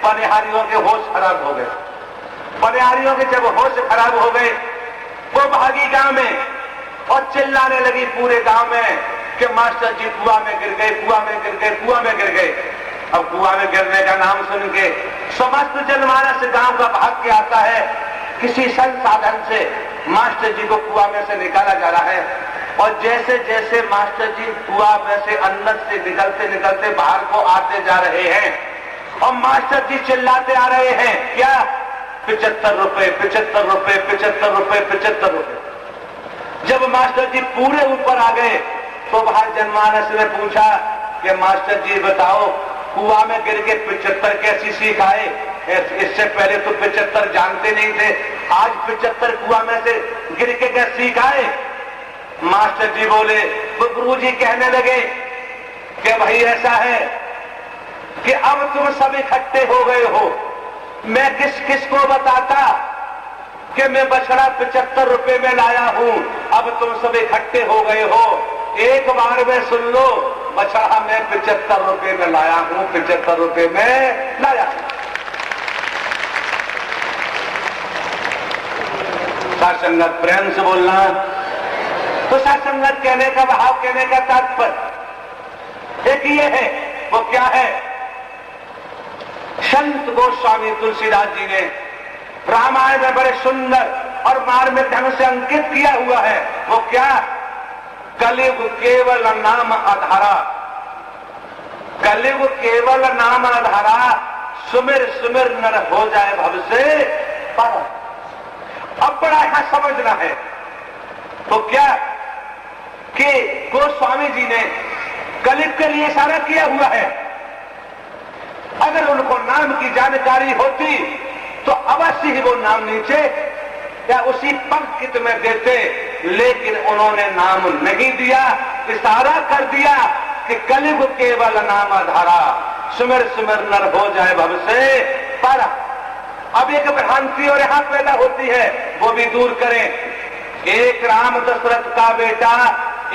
पनिहारियों के होश खराब हो गए। पनिहारियों के जब होश खराब हो गए, वो भागी गांव में और चिल्लाने लगी पूरे गांव में कि मास्टर जी कुआं में गिर गए, कुआं में गिर गए, कुआं में गिर गए। अब कुआं में गिरने का नाम सुन के समस्त जनमानस गांव का भाग के आता है। किसी संसाधन से मास्टर जी को कुआं में से निकाला जा रहा है और जैसे जैसे मास्टर जी कुआं में से अंदर से निकलते निकलते बाहर को आते जा रहे हैं और मास्टर जी चिल्लाते आ रहे हैं, क्या 75 रुपए, 75 रुपए, 75 रुपए, 75 रुपए। जब मास्टर जी पूरे ऊपर आ गए तो बाहर जनमानस ने पूछा कि मास्टर जी बताओ, कुआं में गिर के 75 कैसी सीख आए? इससे पहले तो 75 जानते नहीं थे, आज 75 कुआं में से गिर के क्या सीख आए? मास्टर जी बोले, तो गुरुजी कहने लगे कि भाई ऐसा है कि अब तुम सब इकट्ठे हो गए हो, मैं किस किस को बताता कि मैं बछड़ा 75 रुपए में लाया हूं। अब तुम सब इकट्ठे हो गए हो, एक बार में सुन लो, बछड़ा मैं 75 रुपए में लाया हूं, 75 रुपए में लाया हूं। सासंगत प्रेम से बोलना। तो सासंगत कहने का भाव, कहने का तात्पर्य एक ये है, वो क्या है? संत गोस्वामी तुलसीदास जी ने रामायण में बड़े सुंदर और मार्मिक ढंग से अंकित किया हुआ है। वो क्या? कलियुग केवल नाम आधारा, कलियुग केवल नाम आधारा, सुमिर सुमिर नर हो जाए भव से पर। अब बड़ा यहां समझना है। तो क्या कि गोस्वामी जी ने कलियुग के लिए इशारा किया हुआ है। अगर उनको नाम की जानकारी होती तो अवश्य ही वो नाम नीचे या उसी पंक्ति में देते, लेकिन उन्होंने नाम नहीं दिया, इशारा कर दिया कि कलियुग केवल नाम आधारा, सुमिर सुमिर नर हो जाए भव से पर। अब एक भ्रांति और यहां पैदा होती है, वो भी दूर करें। एक राम दशरथ का बेटा,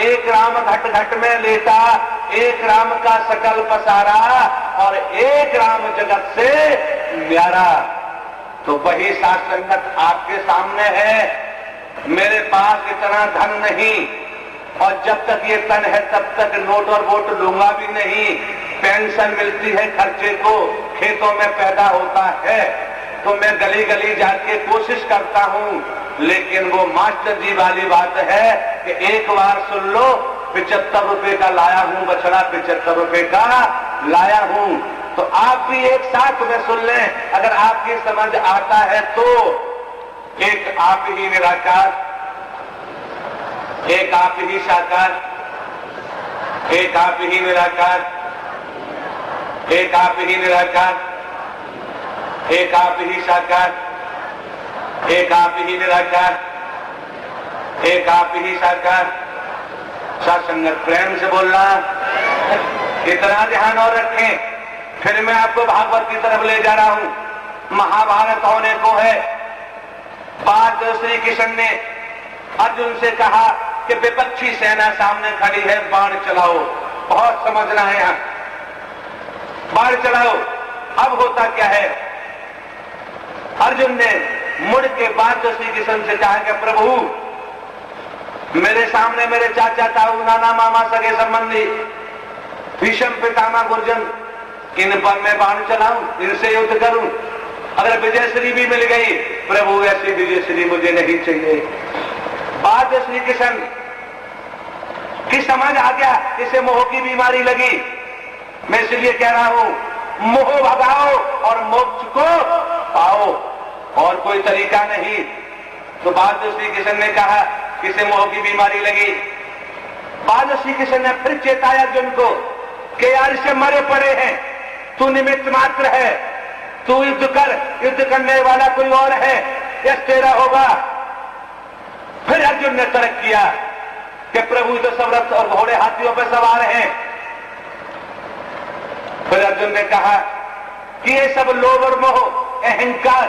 एक राम घट घट में लेटा, एक राम का सकल पसारा और एक राम जगत से न्यारा। तो वही सासंगत आपके सामने है। मेरे पास इतना धन नहीं और जब तक ये तन है तब तक नोट और वोट लूंगा भी नहीं। पेंशन मिलती है खर्चे को, खेतों में पैदा होता है, तो मैं गली गली जाके कोशिश करता हूं। लेकिन वो मास्टर जी वाली बात है कि एक बार सुन लो, 75 रुपए का लाया हूं बछड़ा, 75 रुपए का लाया हूं। तो आप भी एक साथ में सुन लें, अगर आपकी समझ आता है तो। एक आप ही निराकार, एक आप ही साकार, एक आप ही निराकार, एक आप ही निराकार, एक आप ही साकार, एक आप ही निराकार, एक आप ही साकार। सासंगत प्रेम से बोलना। इतना ध्यान और रखें। फिर मैं आपको भागवत की तरफ ले जा रहा हूं। महाभारत होने को है। बात श्री कृष्ण ने अर्जुन से कहा कि विपक्षी सेना सामने खड़ी है, बाण चलाओ। बहुत समझना है यहां, बाण चलाओ। अब होता क्या है, अर्जुन ने मुड़ के बाद श्री कृष्ण से कहा कि प्रभु, मेरे सामने मेरे चाचा ताऊ नाना मामा सगे संबंधी भीष्म पितामह गुर्जन, इन पर मैं बाण चलाऊं, इनसे युद्ध करूं, अगर विजयश्री भी मिल गई, प्रभु ऐसी विजयश्री मुझे नहीं चाहिए। बाद श्री कृष्ण की समझ आ गया, इसे मोह की बीमारी लगी। मैं इसलिए कह रहा हूं, मोह भगाओ और मोक्ष को पाओ, और कोई तरीका नहीं। तो बाद श्री कृष्ण ने कहा कि इसे मोह की बीमारी लगी। बाद श्री कृष्ण ने फिर चेताया अर्जुन को कि यार इसे मरे पड़े हैं, तू निमित्त मात्र है, तू युद्ध कर, युद्ध करने वाला कोई और है, यह तेरा होगा। फिर अर्जुन ने तर्क किया कि प्रभु तो सब रथ और घोड़े हाथियों पर सवार हैं। फिर अर्जुन ने कहा कि ये सब लोभ और मोह अहंकार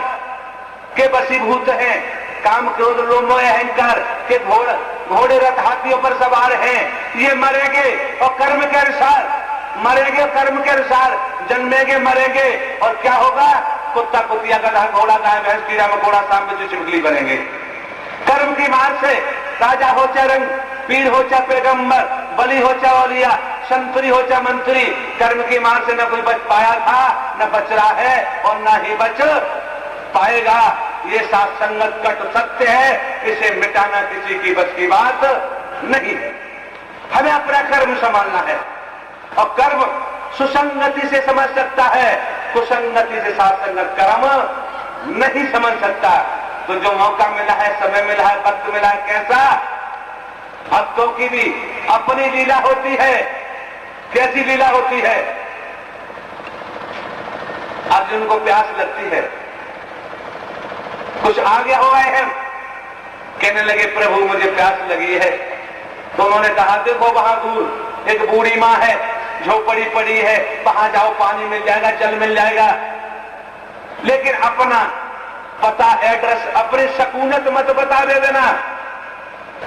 के वशीभूत हैं, काम क्रोध लोभ मोह अहंकार के घोड़े रथ हाथियों पर सवार हैं। ये मरेंगे और कर्म के अनुसार मरेंगे, कर्म के अनुसार जन्मेंगे, मरेंगे, और क्या होगा? कुत्ता कुतिया गधा घोड़ा गाय भैंस कीड़ा मकोड़ा सांप बिच्छू छिपकली बनेंगे। कर्म की मार से राजा हो चाहे रंग, पीर हो चाहे पैगंबर, बलि हो चाहे औलिया, संतरी हो चाहे मंत्री, कर्म की मार से न कोई बच पाया था, न बच रहा है और न ही बच पाएगा। ये सात संगत कट सत्य है, इसे मिटाना किसी की बस की बात नहीं है। हमें अपना कर्म संभालना है, और कर्म सुसंगति से समझ सकता है, कुसंगति से सात संगत कर्म नहीं समझ सकता। तो जो मौका मिला है, समय मिला है, वक्त मिला है, कैसा? भक्तों की भी अपनी लीला होती है। कैसी लीला होती है? अर्जुन को प्यास लगती है, कुछ आगे हो गए हैं, कहने लगे प्रभु मुझे प्यास लगी है। तो उन्होंने कहा देखो वहां दूर एक बूढ़ी माँ है, झोपड़ी पड़ी है, वहां जाओ, पानी मिल जाएगा, जल मिल जाएगा। लेकिन अपना पता, एड्रेस, अपनी सकूनत मत बता दे देना।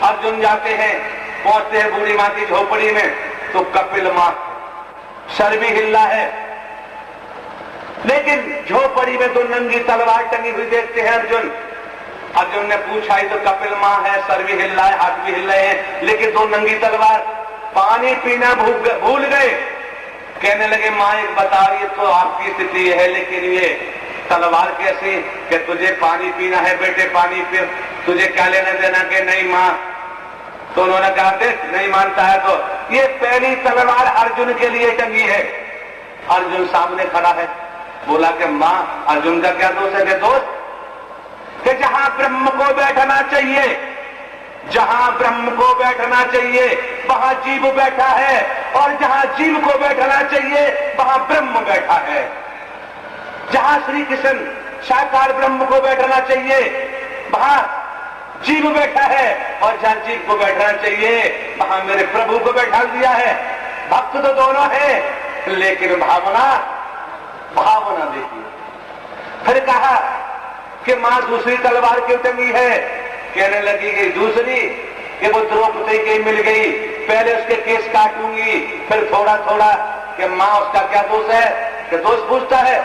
अर्जुन जाते हैं, पहुंचते हैं बूढ़ी माँ की झोपड़ी में, तो कपिल माँ सर भी हिला है, लेकिन झोपड़ी में दो नंगी तलवार टंगी हुई देखते हैं अर्जुन। अर्जुन ने पूछा, ये तो कपिल माँ है, सर भी हिल रहा है, हाथ भी हिल रहे हैं, लेकिन दो नंगी तलवार, पानी पीना भूल गए। कहने लगे माँ एक बता, ये तो आपकी स्थिति है, लेकिन ये तलवार कैसी कि तुझे पानी पीना है बेटे, पानी पी, तुझे क्या लेना देना? के नहीं माँ। तो उन्होंने कहा देख नहीं मानता है तो ये पहली तलवार अर्जुन के लिए टंगी है। अर्जुन सामने खड़ा है, बोला कि माँ अर्जुन का क्या दोष है? कि दोस्त कि जहां ब्रह्म को बैठना चाहिए, जहां ब्रह्म को बैठना चाहिए वहां जीव बैठा है, और जहां जीव को बैठना चाहिए वहां ब्रह्म बैठा है। जहां श्री कृष्ण साकार ब्रह्म को बैठना चाहिए वहां जीव बैठा है, और जहां जीव को बैठना चाहिए वहां मेरे प्रभु को बैठा दिया है। भक्त तो दोनों है, लेकिन भावना देखिए। फिर कहा कि मां दूसरी तलवार क्यों टंगी है? कहने लगी कि दूसरी कि वो द्रौपदी की मिल गई, पहले उसके केस काटूंगी, फिर थोड़ा थोड़ा कि मां उसका क्या दोष है? कि दोष पूछता है,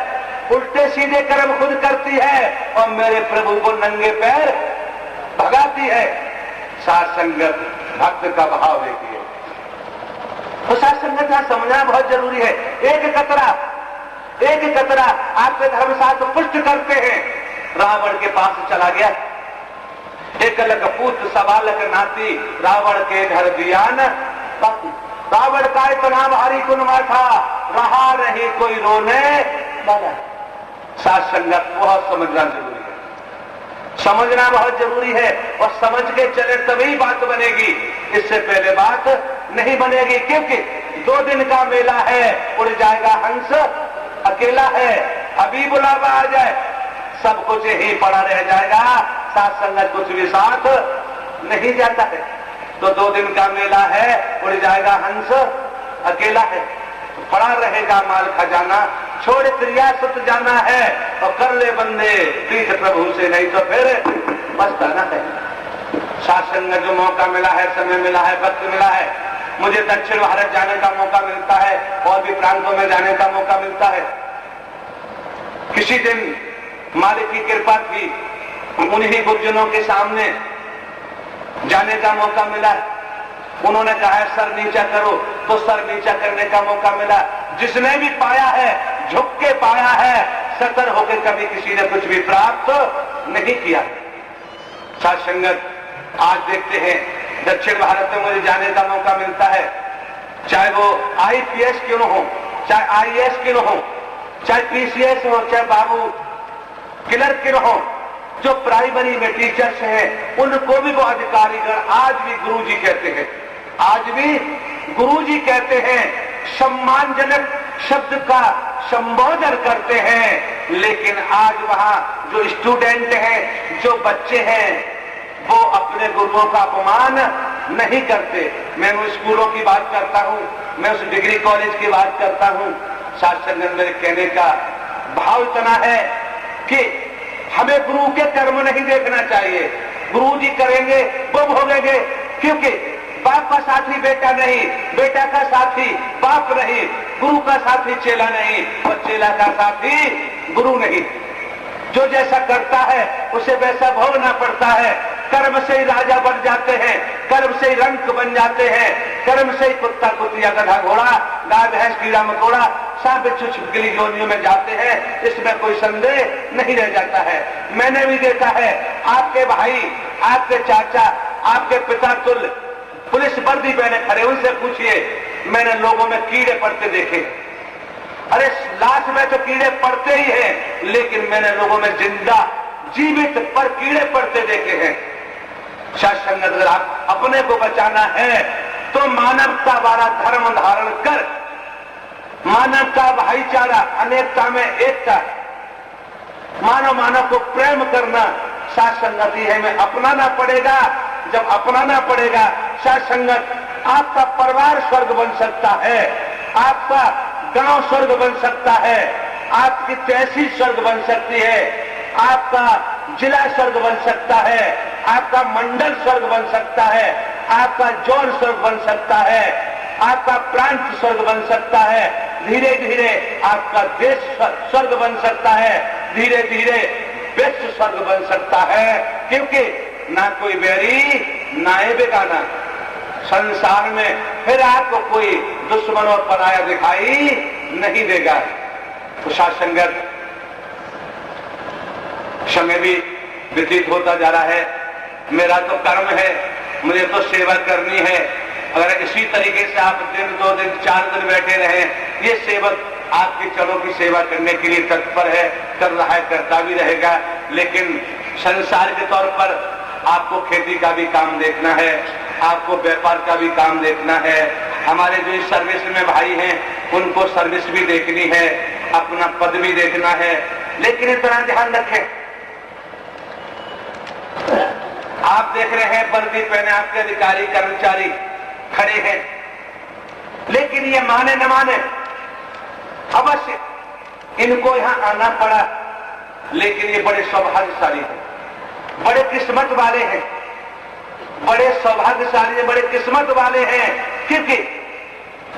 उल्टे सीधे कर्म खुद करती है और मेरे प्रभु को नंगे पैर भगाती है। सात संगत भक्त का भाव देखिए। तो सात संगत यहां समझना बहुत जरूरी है। एक कतरा आपके धर्मशास्त्र पुष्ट करते हैं। रावण के पास चला गया, एक लक पुत्र सवालक नाती, रावण के घर दिया न पाती। रावण का इतना भारी कुनमा था, रहा नहीं कोई रोने वाला। सात संगत बहुत समझना जरूरी है, समझना बहुत जरूरी है, और समझ के चले तभी बात बनेगी, इससे पहले बात नहीं बनेगी। क्योंकि 2 दिन का मेला है, उड़ जाएगा हंस अकेला है, अभी बुलावा आ जाए सब कुछ ही पड़ा रह जाएगा। सात संगत कुछ भी साथ नहीं जाता है। तो 2 दिन का मेला है, उड़ जाएगा हंस अकेला है, पड़ा रहेगा माल खजाना, छोड़ क्रिया सुत जाना है, और कर ले बंदे प्रीत प्रभु से, नहीं तो फिर पछताना है। सात संगत जो मौका मिला है, समय मिला है, वक्त मिला है, मुझे दक्षिण भारत जाने का मौका मिलता है, और भी प्रांतों में जाने का मौका मिलता है। किसी दिन मालिक की कृपा थी, उन्हीं गुरुजनों के सामने जाने का मौका मिला। उन्होंने कहा सर नीचा करो, तो सर नीचा करने का मौका मिला। जिसने भी पाया है झुक के पाया है, सतर होकर कभी किसी ने कुछ भी प्राप्त नहीं किया। साथ संगत, आज देखते हैं दक्षिण भारत में मुझे जाने का मौका मिलता है, चाहे वो IPS क्यों न हो, चाहे IAS क्यों न हो, चाहे PCS हो, चाहे बाबू क्लर्क क्यों न हो, जो प्राइमरी में टीचर्स हैं उनको भी वो अधिकारीगण आज भी गुरुजी कहते हैं, आज भी गुरुजी कहते हैं, सम्मानजनक शब्द का संबोधन करते हैं। लेकिन आज वहां जो स्टूडेंट हैं, जो बच्चे हैं, वो अपने गुरुओं का अपमान नहीं करते। मैं उन स्कूलों की बात करता हूं, मैं उस डिग्री कॉलेज की बात करता हूं। साथ संगत, मेरे कहने का भाव इतना है कि हमें गुरु के कर्म नहीं देखना चाहिए। गुरु जी करेंगे वो भोगेंगे, क्योंकि बाप का साथी बेटा नहीं, बेटा का साथी बाप नहीं, गुरु का साथी चेला नहीं और चेला का साथी गुरु नहीं। जो जैसा करता है उसे वैसा भोगना पड़ता है। कर्म से ही राजा बन जाते हैं, कर्म से ही रंक बन जाते हैं, कर्म से ही कुत्ता कुतिया गधा घोड़ा गाय भैंस कीड़ा मकोड़ा सांप बिच्छू छिपकली योनियों में जाते हैं, इसमें कोई संदेह नहीं रह जाता है। मैंने भी देखा है, आपके भाई, आपके चाचा, आपके पिता तुल्य पुलिस वर्दी पहने खड़े, उनसे पूछिए, मैंने लोगों में कीड़े पड़ते देखे। अरे लाश में तो कीड़े पड़ते ही हैं, लेकिन मैंने लोगों में जिंदा जीवित पर कीड़े पड़ते देखे हैं। शासन, अगर आप अपने को बचाना है तो मानवता वाला धर्म धारण कर, मानवता, भाईचारा, अनेकता में एकता, मानव मानव को प्रेम करना साथ संगति है में अपनाना पड़ेगा। जब अपनाना पड़ेगा साथ संगत, आपका परिवार स्वर्ग बन सकता है, आपका गांव स्वर्ग बन सकता है, आपकी तहसील स्वर्ग बन सकती है, आपका जिला स्वर्ग बन सकता है, आपका मंडल स्वर्ग बन सकता है, आपका जोन स्वर्ग बन सकता है, आपका प्रांत स्वर्ग बन सकता है, धीरे धीरे आपका देश स्वर्ग बन सकता है, धीरे धीरे विश्व स्वर्ग बन सकता है। क्योंकि ना कोई बैरी ना ही बेगाना, संसार में फिर आपको कोई दुश्मन और पराया दिखाई नहीं देगा। तो संगत, समय भी व्यतीत होता जा रहा है, मेरा तो कर्म है, मुझे तो सेवा करनी है। अगर इसी तरीके से आप दिन 2 दिन 4 दिन बैठे रहे, ये सेवक आपके चरणों की सेवा करने के लिए तत्पर है, कर रहा है, करता भी रहेगा। लेकिन संसार के तौर पर आपको खेती का भी काम देखना है, आपको व्यापार का भी काम देखना है। हमारे जो इस सर्विस में भाई हैं उनको सर्विस भी देखनी है, अपना पद भी देखना है। लेकिन इतना ध्यान रखें, आप देख रहे हैं वर्दी पहने आपके अधिकारी कर्मचारी खड़े हैं, लेकिन ये माने न माने अवश्य इनको यहां आना पड़ा। लेकिन ये बड़े सौभाग्यशाली हैं, बड़े किस्मत वाले हैं, बड़े सौभाग्यशाली हैं, बड़े किस्मत वाले हैं। क्योंकि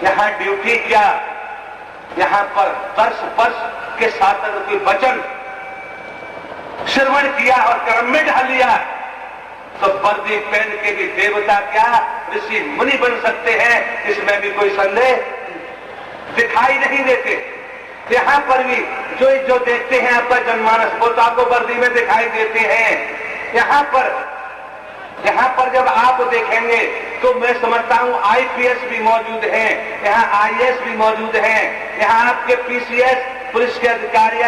यहां ड्यूटी क्या, यहां पर वर्ष वर्ष के साथ अगर कोई वचन श्रवण किया और कर्म में ढाल लिया तो वर्दी पहन के भी देवता क्या ऋषि मुनि बन सकते हैं, इसमें भी कोई संदेह दिखाई नहीं देते। यहां पर भी जो देखते हैं आपका जनमानस, वो तो आपको वर्दी में दिखाई देते हैं। यहां पर जब आप देखेंगे तो मैं समझता हूं IPS भी मौजूद हैं, यहाँ IAS भी मौजूद हैं, यहाँ आपके PCS पुलिस के अधिकारी,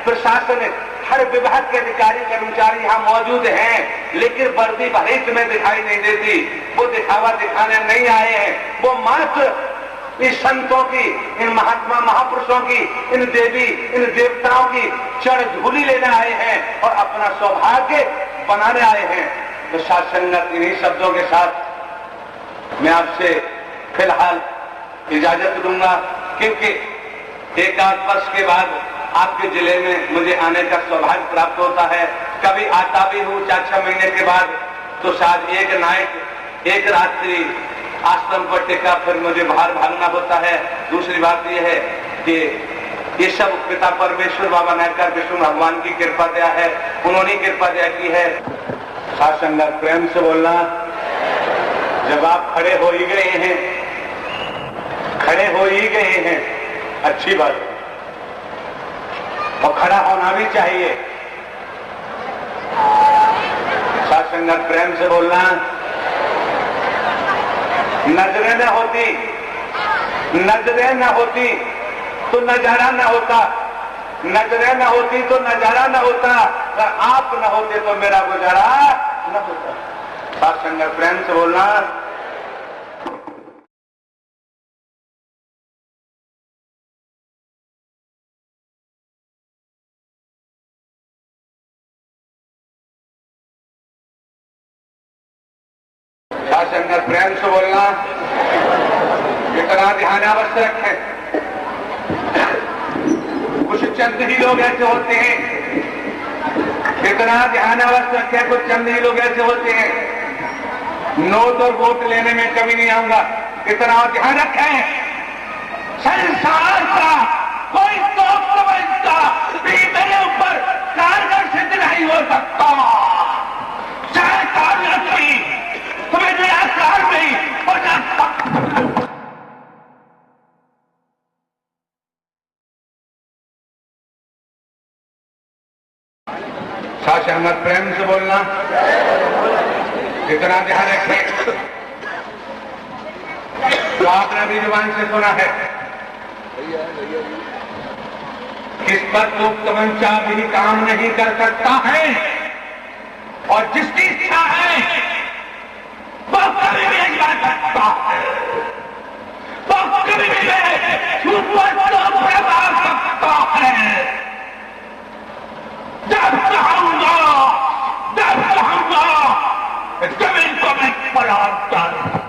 प्रशासन, हर विभाग के अधिकारी कर्मचारी यहाँ मौजूद हैं। लेकिन वर्दी भले तुम्हें दिखाई नहीं देती, वो दिखावा दिखाने नहीं आए हैं, वो मात्र इस संतों की, इन महात्मा महापुरुषों की, इन देवी इन देवताओं की चरण धूली लेने आए हैं और अपना सौभाग्य बनाने आए हैं। तो साथ संगत, इन्हीं शब्दों के साथ मैं आपसे फिलहाल इजाजत दूंगा, क्योंकि 1-8 वर्ष के बाद आपके जिले में मुझे आने का सौभाग्य प्राप्त होता है। कभी आता भी हूँ 4-6 महीने के बाद, तो शायद एक नाइट, एक रात्रि आश्रम पर टिका, फिर मुझे बाहर भागना होता है। दूसरी बात यह है कि ये सब पिता परमेश्वर बाबा नायकर विष्णु भगवान की कृपा दया है, उन्होंने कृपा दया की है। साथ संगत, प्रेम से बोलना। जब आप खड़े हो ही गए हैं खड़े हो ही गए हैं, अच्छी बात, और खड़ा होना भी चाहिए। साथ संगत प्रेम से बोलना। नजरें न होती, नजरें न होती तो नजारा न होता, नजरें न होती तो नजारा न होता, और आप न होते तो मेरा गुजारा न होता। साथ संगत प्रेम से बोलना। संगत प्रेम से बोलना। इतना ध्यान अवश्य रखें, कुछ चंद ही लोग ऐसे होते हैं, इतना ध्यान अवश्य रखें, कुछ चंद ही लोग ऐसे होते हैं। नोट और वोट लेने में कभी नहीं आऊंगा, इतना ध्यान रखें, संसार का कोई सोच समझता भी मेरे ऊपर कारगर सिद्ध नहीं हो सकता। चाहे काबिलियत भी तुम्हें निराकार नहीं और साशंगत प्रेम से बोलना। इतना ध्यान रखें, तो आपने भी जुबान से सुना है, किस पर तो तमंचा भी काम नहीं कर सकता है, और जिसकी इच्छा है वो कभी भी नहीं कर सकता है, वो कभी भी झूठ पर तो प्रभाव सकता है। जब चाहूंगा जमीन को मैं पलट डालूंगा।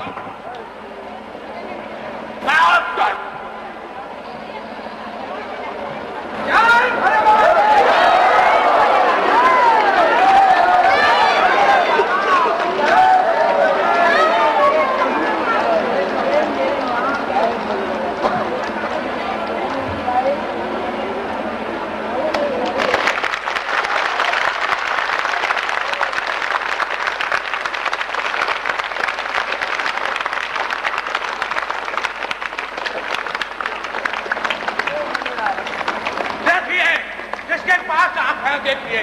देखिए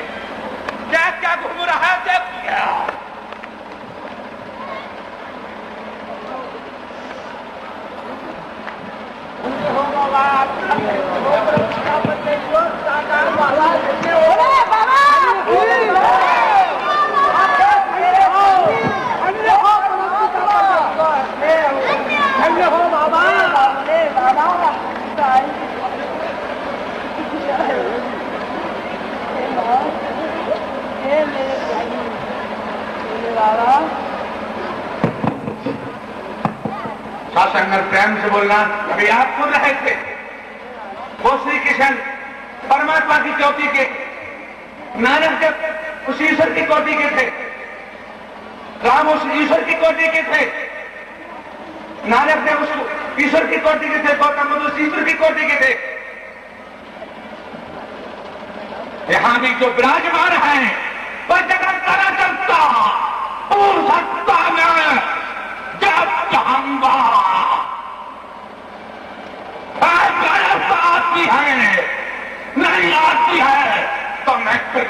क्या क्या घूम रहा है, देखिए साशंगत प्रेम से बोलना। अभी आप सुन रहे थे, वो श्री कृष्ण परमात्मा की चौथी के, नानक देव उस ईश्वर की कोटि के थे, राम उस ईश्वर की कोटि के थे, नानक देव उस ईश्वर की कोटि के थे, गौतम बुद्ध उस ईश्वर की कोटि के थे। यहां भी जो विराजमान है वह जगत सारा चलता पूर्ण सत्ता में जब चाहूंगा आती है, नहीं आती है तो मैं फिर